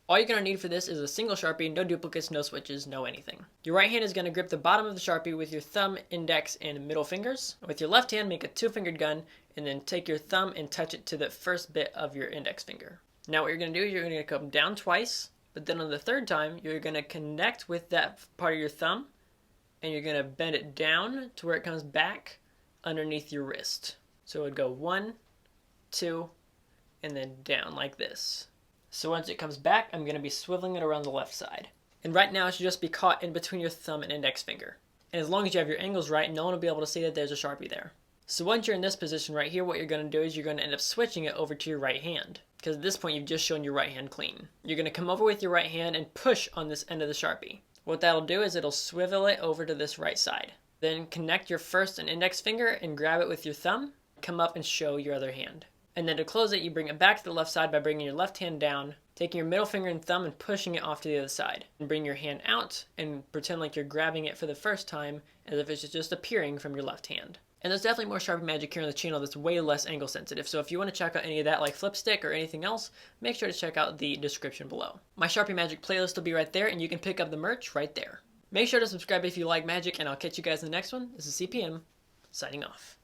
All you're going to need for this is a single Sharpie, no duplicates, no switches, no anything. Your right hand is going to grip the bottom of the Sharpie with your thumb, index, and middle fingers. With your left hand, make a two-fingered gun, and then take your thumb and touch it to the first bit of your index finger. Now what you're going to do is you're going to come down twice, but then on the third time, you're going to connect with that part of your thumb, and you're going to bend it down to where it comes back underneath your wrist. So it would go 1, 2, and then down like this. So once it comes back, I'm going to be swiveling it around the left side. And right now it should just be caught in between your thumb and index finger. And as long as you have your angles right, no one will be able to see that there's a Sharpie there. So once you're in this position right here, what you're going to do is you're going to end up switching it over to your right hand. Because at this point you've just shown your right hand clean. You're going to come over with your right hand and push on this end of the Sharpie. What that'll do is it'll swivel it over to this right side. Then connect your first and index finger and grab it with your thumb. Come up and show your other hand. And then to close it, you bring it back to the left side by bringing your left hand down, taking your middle finger and thumb and pushing it off to the other side. And bring your hand out and pretend like you're grabbing it for the first time as if it's just appearing from your left hand. And there's definitely more Sharpie magic here on the channel that's way less angle sensitive, so if you want to check out any of that like flipstick or anything else, make sure to check out the description below. My Sharpie magic playlist will be right there, and you can pick up the merch right there. Make sure to subscribe if you like magic, and I'll catch you guys in the next one. This is CPM, signing off.